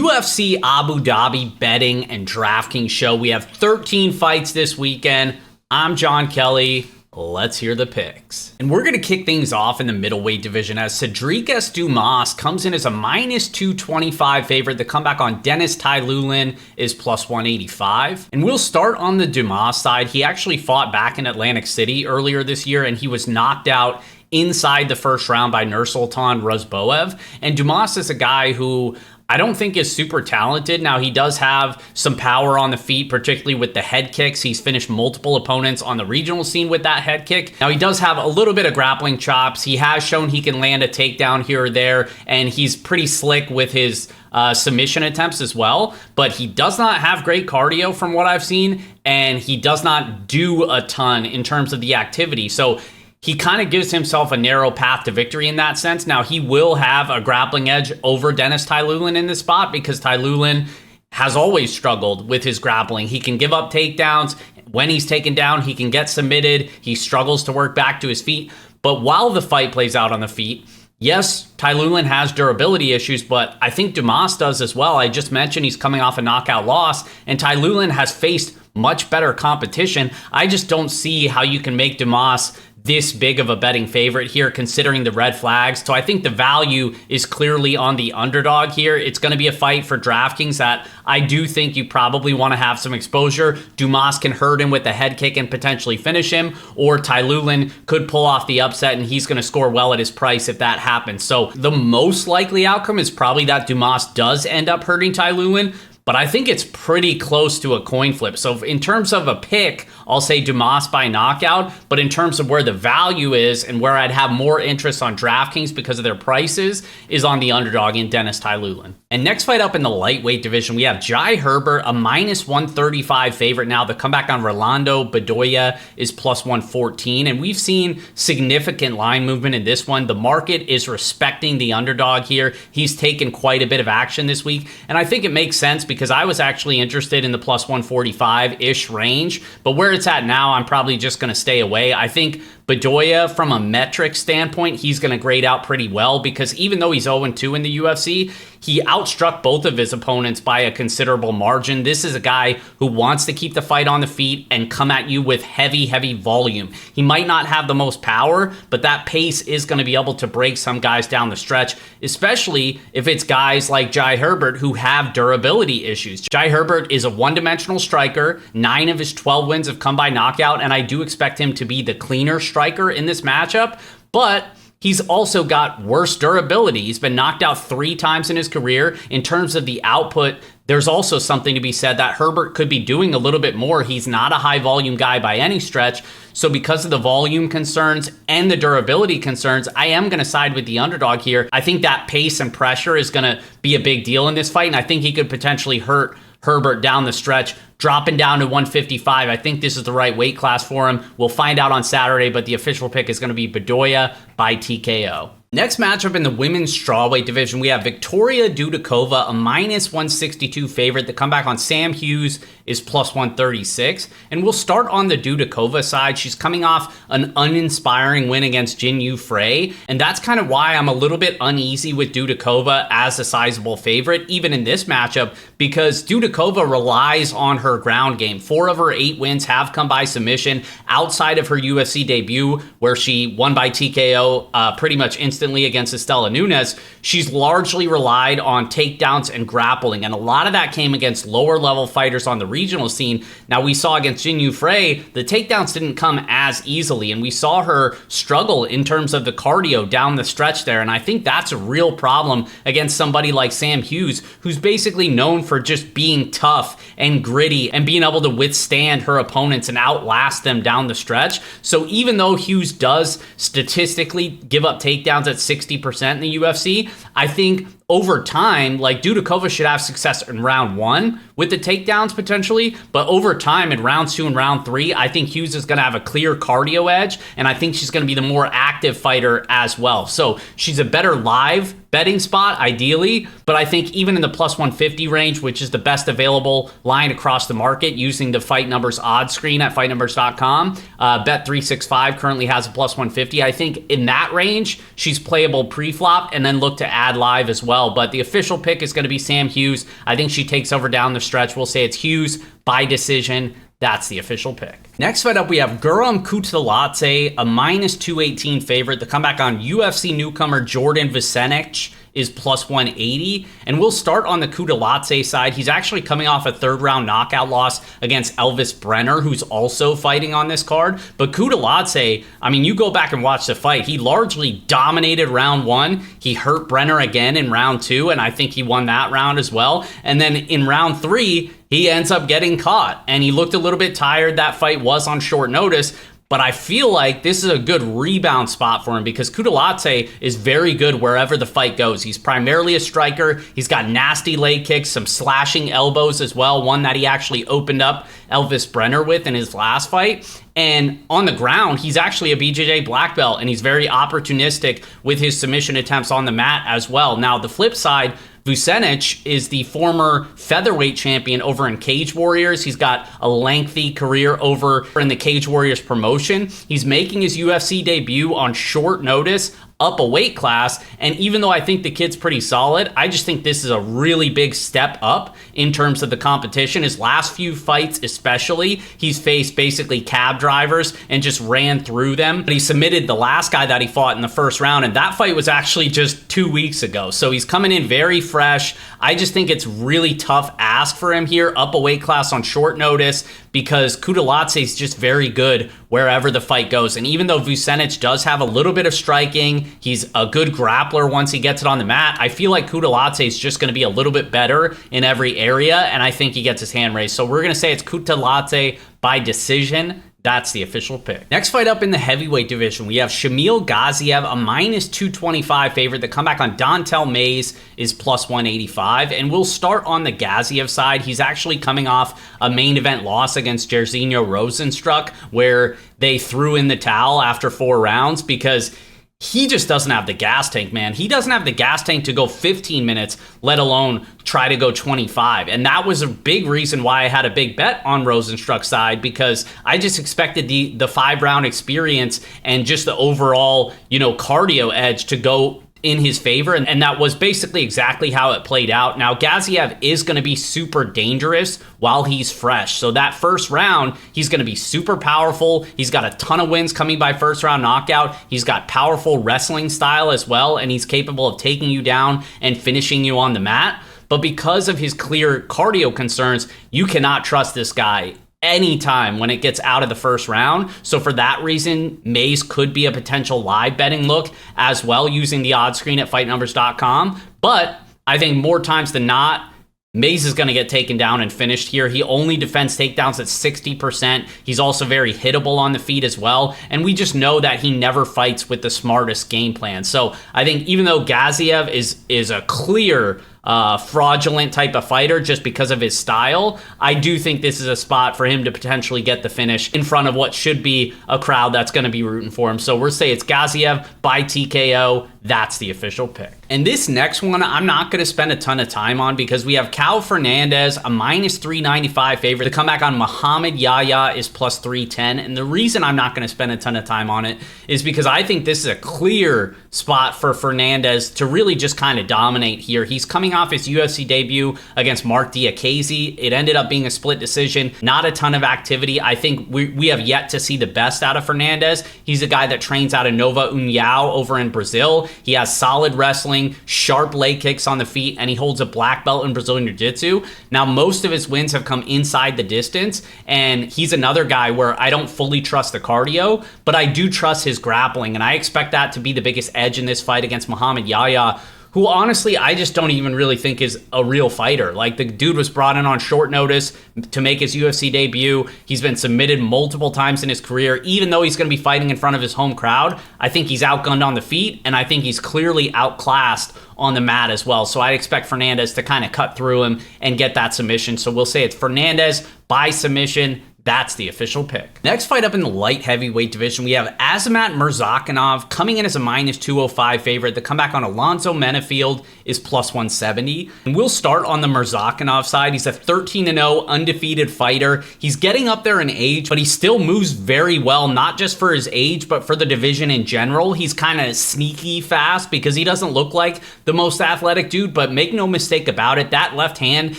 UFC Abu Dhabi betting and DraftKings show. We have 13 fights this weekend. I'm Jon Kelly. Let's hear the picks. And we're going to kick things off in the middleweight division as Cedric Dumas comes in as a minus 225 favorite. The comeback on Dennis Tylan is plus 185. And we'll start on the Dumas side. He actually fought back in Atlantic City earlier this year, and he was knocked out inside the first round by Nursultan Razboev. And Dumas is a guy who I don't think is super talented. Now, he does have some power on the feet, particularly with the head kicks. He's finished multiple opponents on the regional scene with that head kick. Now, he does have a little bit of grappling chops. He has shown he can land a takedown here or there, and he's pretty slick with his submission attempts as well. But he does not have great cardio from what I've seen, and he does not do a ton in terms of the activity. So he kind of gives himself a narrow path to victory in that sense. Now, he will have a grappling edge over Dennis Tylan in this spot because Tylan has always struggled with his grappling. He can give up takedowns. When he's taken down, he can get submitted. He struggles to work back to his feet. But while the fight plays out on the feet, yes, Tylan has durability issues, but I think Dumas does as well. I just mentioned he's coming off a knockout loss, and Tylan has faced much better competition. I just don't see how you can make Dumas this big of a betting favorite here, considering the red flags. So I think the value is clearly on the underdog here. It's going to be a fight for DraftKings that I do think you probably want to have some exposure. Dumas can hurt him with a head kick and potentially finish him, or Tylan could pull off the upset and he's going to score well at his price if that happens. So the most likely outcome is probably that Dumas does end up hurting Tylan, but I think it's pretty close to a coin flip. So in terms of a pick, I'll say Dumas by knockout. But in terms of where the value is and where I'd have more interest on DraftKings because of their prices is on the underdog in Dennis Tylan. And next fight up in the lightweight division, we have Jai Herbert, a minus 135 favorite now. The comeback on Rolando Bedoya is plus 114. And we've seen significant line movement in this one. The market is respecting the underdog here. He's taken quite a bit of action this week. And I think it makes sense because I was actually interested in the plus 145-ish range. But where it's at now, I'm probably just going to stay away. I think Bedoya, from a metric standpoint, he's going to grade out pretty well because even though he's 0-2 in the UFC, he outstruck both of his opponents by a considerable margin. This is a guy who wants to keep the fight on the feet and come at you with heavy, heavy volume. He might not have the most power, but that pace is going to be able to break some guys down the stretch, especially if it's guys like Jai Herbert who have durability issues. Jai Herbert is a one-dimensional striker. 9 of his 12 wins have come by knockout, and I do expect him to be the cleaner striker in this matchup, but he's also got worse durability. He's been knocked out 3 times in his career. In terms of the output, there's also something to be said that Herbert could be doing a little bit more. He's not a high volume guy by any stretch. So because of the volume concerns and the durability concerns, I am going to side with the underdog here. I think that pace and pressure is going to be a big deal in this fight, and I think he could potentially hurt Herbert down the stretch, dropping down to 155. I think this is the right weight class for him. We'll find out on Saturday, but the official pick is going to be Bedoya by TKO. Next matchup in the women's strawweight division, we have Victoria Dudakova, a minus 162 favorite. The comeback on Sam Hughes is plus 136. And we'll start on the Dudakova side. She's coming off an uninspiring win against Jin Yu Frey. And that's kind of why I'm a little bit uneasy with Dudakova as a sizable favorite, even in this matchup, because Dudakova relies on her ground game. 4 of her 8 wins have come by submission outside of her UFC debut, where she won by TKO pretty much instantly against Estela Nunes. She's largely relied on takedowns and grappling, and a lot of that came against lower level fighters on the regional scene. Now, we saw against Jin Yu Frey, the takedowns didn't come as easily, and we saw her struggle in terms of the cardio down the stretch there, and I think that's a real problem against somebody like Sam Hughes, who's basically known for just being tough and gritty and being able to withstand her opponents and outlast them down the stretch. So even though Hughes does statistically give up takedowns at 60% in the UFC, I think over time, like, Dudakova should have success in round 1 with the takedowns potentially, but over time in rounds 2 and round 3, I think Hughes is going to have a clear cardio edge, and I think she's going to be the more active fighter as well. So she's a better live betting spot, ideally, but I think even in the plus 150 range, which is the best available line across the market using the Fight Numbers odds screen at fightnumbers.com, Bet365 currently has a plus 150. I think in that range, she's playable pre-flop and then look to add live as well. well. But the official pick is going to be Sam Hughes. I think she takes over down the stretch. We'll say it's Hughes by decision. That's the official pick. Next fight up, we have Guram Kutateladze, a minus 218 favorite. The comeback on UFC newcomer Jordan Vucenic is plus 180. And we'll start on the Kutateladze side. He's actually coming off a third-round knockout loss against Elvis Brenner, who's also fighting on this card. But Kutateladze, I mean, you go back and watch the fight. He largely dominated round 1. He hurt Brenner again in round 2, and I think he won that round as well. And then in round 3, he ends up getting caught, and he looked a little bit tired. That fight was on short notice, but I feel like this is a good rebound spot for him because Kutateladze is very good wherever the fight goes. He's primarily a striker. He's got nasty leg kicks, some slashing elbows as well, one that he actually opened up Elvis Brenner with in his last fight. And on the ground, he's actually a BJJ black belt, and he's very opportunistic with his submission attempts on the mat as well. Now, the flip side, Vucenic is the former featherweight champion over in Cage Warriors. He's got a lengthy career over in the Cage Warriors promotion. He's making his UFC debut on short notice, up a weight class, and even though I think the kid's pretty solid, I just think this is a really big step up in terms of the competition. His last few fights especially, he's faced basically cab drivers and just ran through them. But he submitted the last guy that he fought in the first round, and that fight was actually just 2 weeks ago. So he's coming in very fresh. I just think it's really tough ask for him here, up a weight class on short notice, because Kutateladze is just very good wherever the fight goes. And even though Vucenic does have a little bit of striking, he's a good grappler once he gets it on the mat, I feel like Kutateladze is just going to be a little bit better in every area, and I think he gets his hand raised. So we're going to say it's Kutateladze by decision. That's the official pick. Next fight up in the heavyweight division, we have Shamil Gaziev, a minus 225 favorite. The comeback on Dantel Mays is plus 185. And we'll start on the Gaziev side. He's actually coming off a main event loss against Jairzinho Rozenstruik, where they threw in the towel after 4 rounds because he just doesn't have the gas tank, man. He doesn't have the gas tank to go 15 minutes, let alone try to go 25. And that was a big reason why I had a big bet on Rozenstruik's side, because I just expected the 5-round experience and just the overall, cardio edge to go in his favor, and that was basically exactly how it played out. Now, Gaziev is going to be super dangerous while he's fresh. So that first round, he's going to be super powerful. He's got a ton of wins coming by first round knockout. He's got powerful wrestling style as well, and he's capable of taking you down and finishing you on the mat. But because of his clear cardio concerns, you cannot trust this guy anytime when it gets out of the first round. So for that reason, Mays could be a potential live betting look as well using the odds screen at fightnumbers.com. But I think more times than not, Mays is going to get taken down and finished here. He only defends takedowns at 60%. He's also very hittable on the feet as well. And we just know that he never fights with the smartest game plan. So I think even though Gaziev is a clear fraudulent type of fighter just because of his style, I do think this is a spot for him to potentially get the finish in front of what should be a crowd that's going to be rooting for him. So we'll say it's Gaziev by TKO. That's the official pick. And this next one, I'm not going to spend a ton of time on because we have Cal Fernandez, a minus 395 favorite. The comeback on Muhammad Yaya is plus 310. And the reason I'm not going to spend a ton of time on it is because I think this is a clear spot for Fernandez to really just kind of dominate here. He's coming off his UFC debut against Mark Diakaze. It ended up being a split decision, not a ton of activity. I think we have yet to see the best out of Fernandez. He's a guy that trains out of Nova União over in Brazil. He has solid wrestling, sharp leg kicks on the feet, and he holds a black belt in Brazilian Jiu-Jitsu. Now, most of his wins have come inside the distance, and he's another guy where I don't fully trust the cardio, but I do trust his grappling, and I expect that to be the biggest edge in this fight against Muhammad Yaya, who honestly I just don't even really think is a real fighter. Like, the dude was brought in on short notice to make his UFC debut. He's been submitted multiple times in his career. Even though he's going to be fighting in front of his home crowd, I think he's outgunned on the feet, and I think he's clearly outclassed on the mat as well. So I expect Fernandez to kind of cut through him and get that submission. So we'll say it's Fernandez by submission. That's the official pick. Next fight up in the light heavyweight division, we have Azamat Murzakanov coming in as a minus 205 favorite. The comeback on Alonzo Menifield is plus 170. And we'll start on the Murzakanov side. He's a 13-0 undefeated fighter. He's getting up there in age, but he still moves very well, not just for his age, but for the division in general. He's kind of sneaky fast because he doesn't look like the most athletic dude, but make no mistake about it, that left hand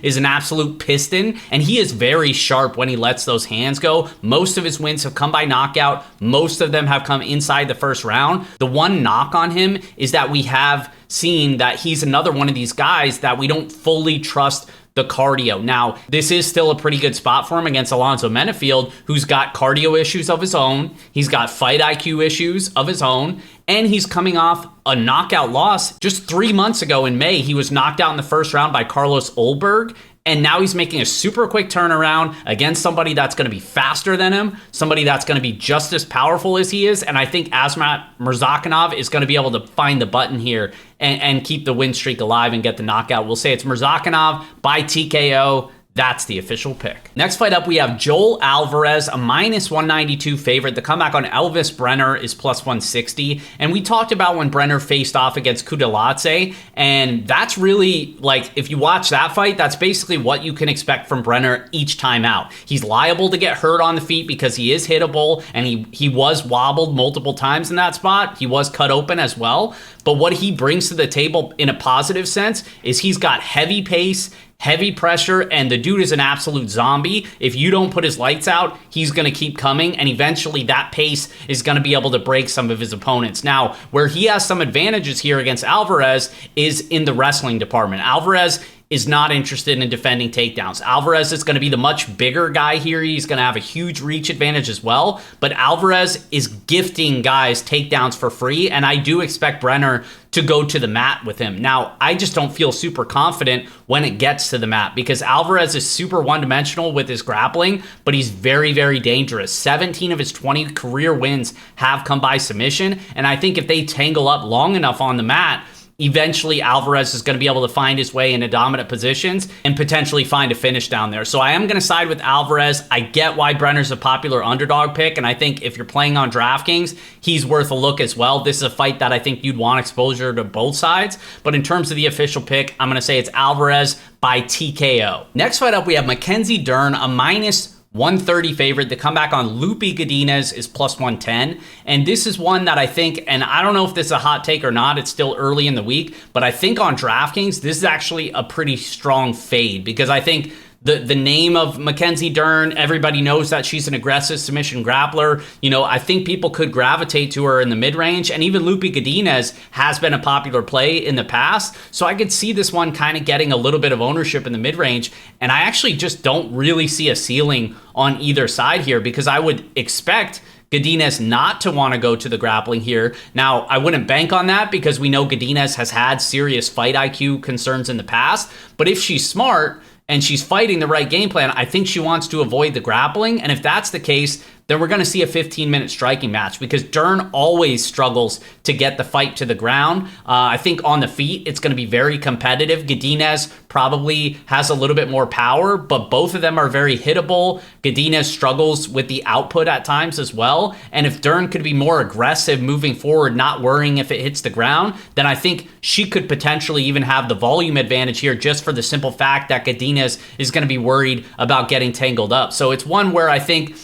is an absolute piston, and he is very sharp when he lets those hands go. Most of his wins have come by knockout. Most of them have come inside the first round. The one knock on him is that we have seen that he's another one of these guys that we don't fully trust the cardio. Now, this is still a pretty good spot for him against Alonzo Menifield, who's got cardio issues of his own. He's got fight IQ issues of his own. And he's coming off a knockout loss. Just 3 months ago in May, he was knocked out in the first round by Carlos Ulberg. And now he's making a super quick turnaround against somebody that's going to be faster than him, somebody that's going to be just as powerful as he is. And I think Azamat Murzakanov is going to be able to find the button here and keep the win streak alive and get the knockout. We'll say it's Murzakanov by TKO. That's the official pick. Next fight up, we have Joel Alvarez, a minus 192 favorite. The comeback on Elvis Brenner is plus 160. And we talked about when Brenner faced off against Kudalatse. And that's really, like, if you watch that fight, that's basically what you can expect from Brenner each time out. He's liable to get hurt on the feet because he is hittable, and he was wobbled multiple times in that spot. He was cut open as well. But what he brings to the table in a positive sense is he's got heavy pace, heavy pressure, and the dude is an absolute zombie. If you don't put his lights out, he's going to keep coming, and eventually that pace is going to be able to break some of his opponents. Now, where he has some advantages here against Alvarez is in the wrestling department. Alvarez is not interested in defending takedowns. Alvarez is going to be the much bigger guy here. He's going to have a huge reach advantage as well. But Alvarez is gifting guys takedowns for free, and I do expect Brenner to go to the mat with him. Now, I just don't feel super confident when it gets to the mat because Alvarez is super one-dimensional with his grappling, but he's very, very dangerous. 17 of his 20 career wins have come by submission, and I think if they tangle up long enough on the mat, eventually Alvarez is going to be able to find his way into dominant positions and potentially find a finish down there. So I am going to side with Alvarez. I get why Brenner's a popular underdog pick, and I think if you're playing on DraftKings, he's worth a look as well. This is a fight that I think you'd want exposure to both sides, but in terms of the official pick, I'm going to say it's Alvarez by TKO. Next fight up, we have McKenzie Dern, a minus 130 favorite. The comeback on Lupe Godinez is plus 110. And this is one that I think, and I don't know if this is a hot take or not, it's still early in the week, but I think on DraftKings, this is actually a pretty strong fade because I think the name of McKenzie Dern, everybody knows that she's an aggressive submission grappler. You know, I think people could gravitate to her in the mid-range, and even Lupe Godinez has been a popular play in the past. So I could see this one kind of getting a little bit of ownership in the mid-range, and I actually just don't really see a ceiling on either side here because I would expect Godinez not to want to go to the grappling here. Now, I wouldn't bank on that because we know Godinez has had serious fight IQ concerns in the past, but if she's smart and she's fighting the right game plan, I think she wants to avoid the grappling. And if that's the case, then we're going to see a 15-minute striking match because Dern always struggles to get the fight to the ground. I think on the feet, it's going to be very competitive. Godinez probably has a little bit more power, but both of them are very hittable. Godinez struggles with the output at times as well. And if Dern could be more aggressive moving forward, not worrying if it hits the ground, then I think she could potentially even have the volume advantage here just for the simple fact that Godinez is going to be worried about getting tangled up. So it's one where I think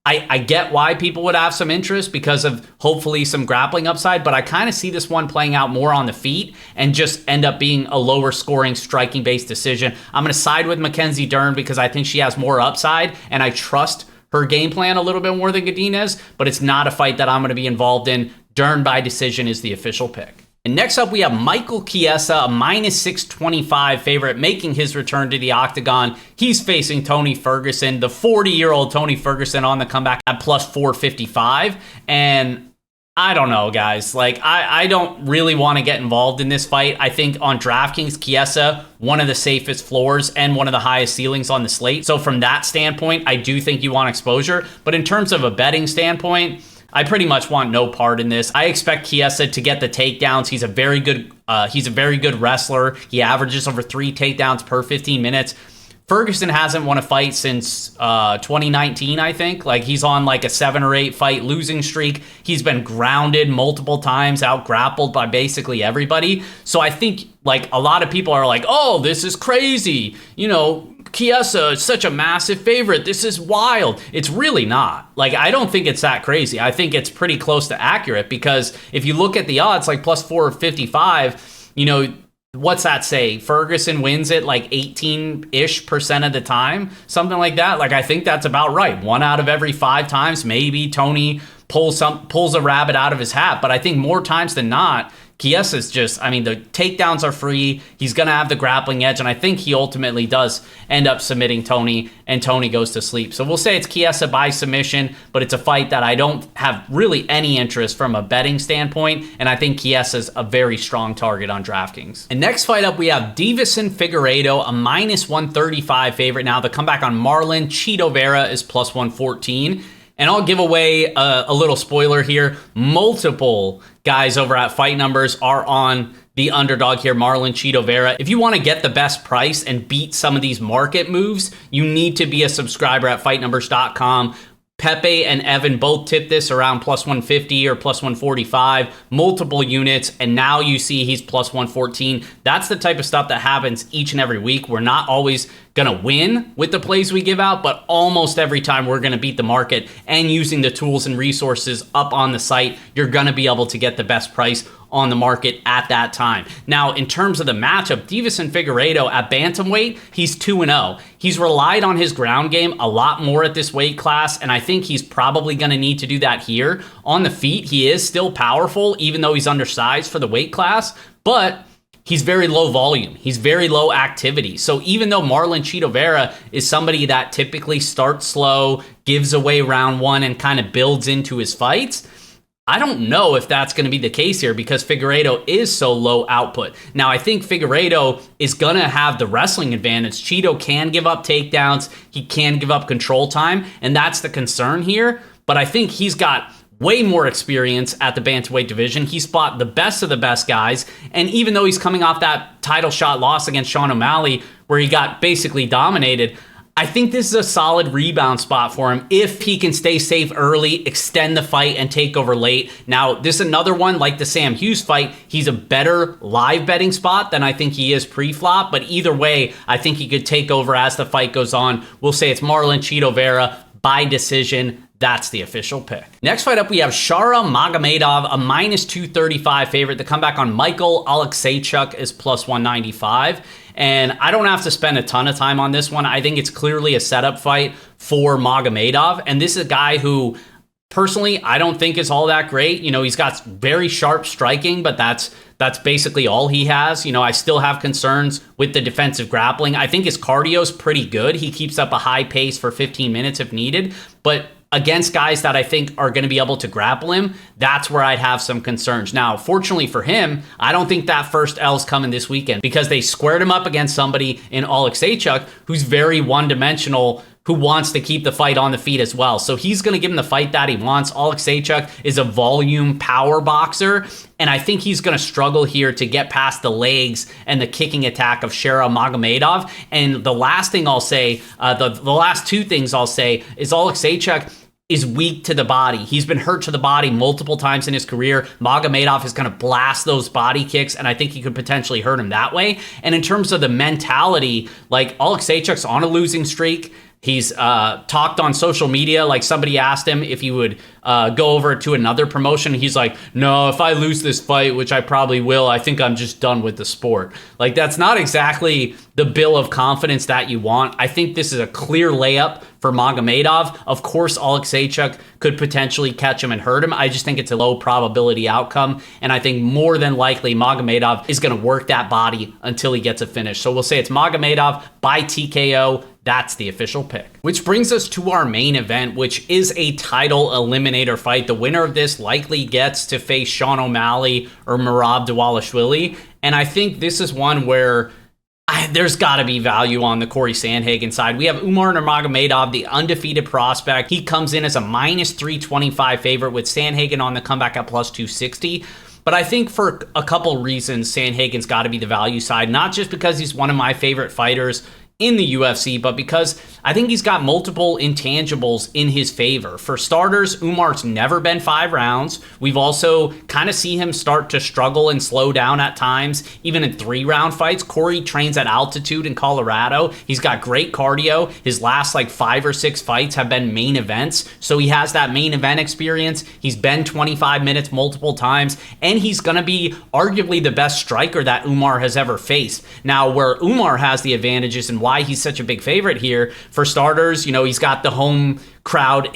I get why people would have some interest because of hopefully some grappling upside, but I kind of see this one playing out more on the feet and just end up being a lower scoring striking based decision. I'm going to side with McKenzie Dern because I think she has more upside and I trust her game plan a little bit more than Godinez, but it's not a fight that I'm going to be involved in. Dern by decision is the official pick. And next up, we have Michael Chiesa, a minus 625 favorite, making his return to the octagon. He's facing Tony Ferguson, the 40-year-old Tony Ferguson on the comeback at plus 455. And I don't know, guys. Like, I don't really want to get involved in this fight. I think on DraftKings, Chiesa, one of the safest floors and one of the highest ceilings on the slate. So from that standpoint, I do think you want exposure. But in terms of a betting standpoint, I pretty much want no part in this. I expect Chiesa to get the takedowns. He's a very good wrestler. He averages over 3 takedowns per 15 minutes. Ferguson hasn't won a fight since 2019, I think. Like, he's on like a 7 or 8 fight losing streak. He's been grounded multiple times, out grappled by basically everybody. So I think like a lot of people are like, oh, this is crazy. You know, Chiesa is such a massive favorite. This is wild. It's really not. Like, I don't think it's that crazy. I think it's pretty close to accurate, because if you look at the odds, like plus 455, you know, what's that say? Ferguson wins it like 18-ish% of the time, something like that. Like, I think that's about right. 1 out of every 5 times, maybe Tony pulls a rabbit out of his hat. But I think more times than not, Chiesa's just, I mean, the takedowns are free. He's going to have the grappling edge, and I think he ultimately does end up submitting Tony, and Tony goes to sleep. So we'll say it's Chiesa by submission, but it's a fight that I don't have really any interest from a betting standpoint, and I think Chiesa's a very strong target on DraftKings. And next fight up, we have Deiveson Figueiredo, a minus 135 favorite. Now, the comeback on Marlon Chito Vera is plus 114. And I'll give away a little spoiler here. Multiple guys over at Fight Numbers are on the underdog here, Marlon Chito Vera. If you want to get the best price and beat some of these market moves, you need to be a subscriber at fightnumbers.com. Pepe and Evan both tipped this around plus 150 or plus 145, multiple units, and now you see he's plus 114. That's the type of stuff that happens each and every week. We're not always going to win with the plays we give out, but almost every time we're going to beat the market, and using the tools and resources up on the site, you're going to be able to get the best price on the market at that time. Now, in terms of the matchup, Deiveson Figueiredo at bantamweight, he's 2-0. He's relied on his ground game a lot more at this weight class, and I think he's probably going to need to do that here. On the feet, he is still powerful, even though he's undersized for the weight class, but he's very low volume. He's very low activity. So even though Marlon Chito Vera is somebody that typically starts slow, gives away round 1, and kind of builds into his fights, I don't know if that's going to be the case here, because Figueiredo is so low output. Now, I think Figueiredo is going to have the wrestling advantage. Chito can give up takedowns. He can give up control time, and that's the concern here. But I think he's got way more experience at the bantamweight division. He's fought the best of the best guys, and even though he's coming off that title shot loss against Sean O'Malley, where he got basically dominated, I think this is a solid rebound spot for him if he can stay safe early, extend the fight, and take over late. Now, this is another one like the Sam Hughes fight. He's a better live betting spot than I think he is pre-flop, but either way, I think he could take over as the fight goes on. We'll say it's Marlon Chito Vera by decision. That's the official pick. Next fight up, we have Shara Magomedov, a minus 235 favorite. The comeback on Michael Aleksandar is plus 195. And I don't have to spend a ton of time on this one. I think it's clearly a setup fight for Magomedov. And this is a guy who, personally, I don't think is all that great. You know, he's got very sharp striking, but that's basically all he has. You know, I still have concerns with the defensive grappling. I think his cardio is pretty good. He keeps up a high pace for 15 minutes if needed. But against guys that I think are going to be able to grapple him, that's where I'd have some concerns. Now, fortunately for him, I don't think that first L's coming this weekend, because they squared him up against somebody in Aleksandar who's very one-dimensional, who wants to keep the fight on the feet as well. So he's going to give him the fight that he wants. Aleksandar is a volume power boxer, and I think he's going to struggle here to get past the legs and the kicking attack of Shara Magomedov. And the last thing I'll say, the last two things I'll say, is Aleksandar is weak to the body. He's been hurt to the body multiple times in his career. Magomedov is going to blast those body kicks, and I think he could potentially hurt him that way. And in terms of the mentality, like, Aleksandar's on a losing streak. He's talked on social media, like somebody asked him if he would go over to another promotion. He's like, no, if I lose this fight, which I probably will, I think I'm just done with the sport. Like, that's not exactly the bill of confidence that you want. I think this is a clear layup for Magomedov. Of course, Aleksandar could potentially catch him and hurt him. I just think it's a low probability outcome. And I think more than likely Magomedov is going to work that body until he gets a finish. So we'll say it's Magomedov by TKO. That's the official pick. Which brings us to our main event, which is a title eliminator fight. The winner of this likely gets to face Sean O'Malley or Merab Dvalishvili. And I think this is one where there's got to be value on the Corey Sandhagen side. We have Umar Nurmagomedov, the undefeated prospect. He comes in as a minus 325 favorite, with Sandhagen on the comeback at plus 260. But I think for a couple reasons, Sandhagen's got to be the value side, not just because he's one of my favorite fighters in the UFC, but because I think he's got multiple intangibles in his favor. For starters, Umar's never been 5 rounds. We've also kind of seen him start to struggle and slow down at times, even in 3-round fights. Corey trains at altitude in Colorado. He's got great cardio. His last 5 or 6 fights have been main events, so he has that main event experience. He's been 25 minutes multiple times, and he's going to be arguably the best striker that Umar has ever faced. Now, where Umar has the advantages and why he's such a big favorite here, for starters, he's got the home crowd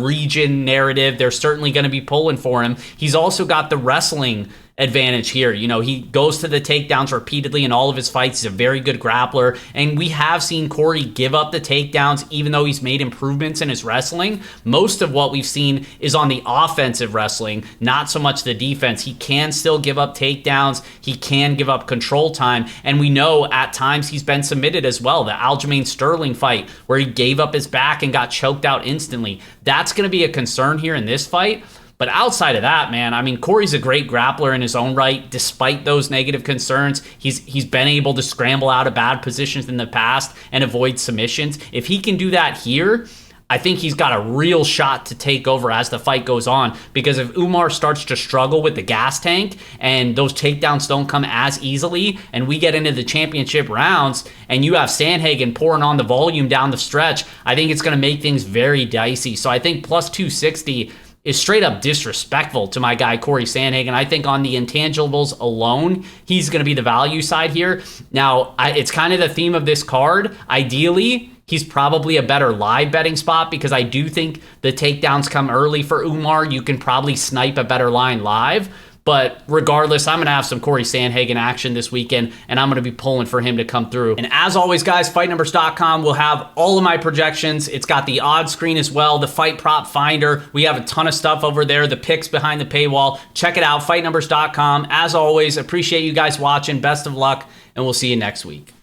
region narrative. They're certainly going to be pulling for him. He's also got the wrestling advantage here. He goes to the takedowns repeatedly in all of his fights. He's a very good grappler, and we have seen Corey give up the takedowns even though he's made improvements in his wrestling. Most of what we've seen is on the offensive wrestling, not so much the defense. He can still give up takedowns. He can give up control time, and we know at times he's been submitted as well. The Aljamain Sterling fight where he gave up his back and got choked out instantly. That's going to be a concern here in this fight. But outside of that, man, Corey's a great grappler in his own right. Despite those negative concerns, he's been able to scramble out of bad positions in the past and avoid submissions. If he can do that here, I think he's got a real shot to take over as the fight goes on, because if Umar starts to struggle with the gas tank and those takedowns don't come as easily and we get into the championship rounds and you have Sandhagen pouring on the volume down the stretch, I think it's going to make things very dicey. So I think plus 260 is straight up disrespectful to my guy Corey Sandhagen. I think on the intangibles alone, he's going to be the value side here. Now, it's kind of the theme of this card. Ideally, he's probably a better live betting spot because I do think the takedowns come early for Umar. You can probably snipe a better line live. But regardless, I'm going to have some Corey Sandhagen action this weekend, and I'm going to be pulling for him to come through. And as always, guys, fightnumbers.com will have all of my projections. It's got the odds screen as well, the fight prop finder. We have a ton of stuff over there, the picks behind the paywall. Check it out, fightnumbers.com. As always, appreciate you guys watching. Best of luck, and we'll see you next week.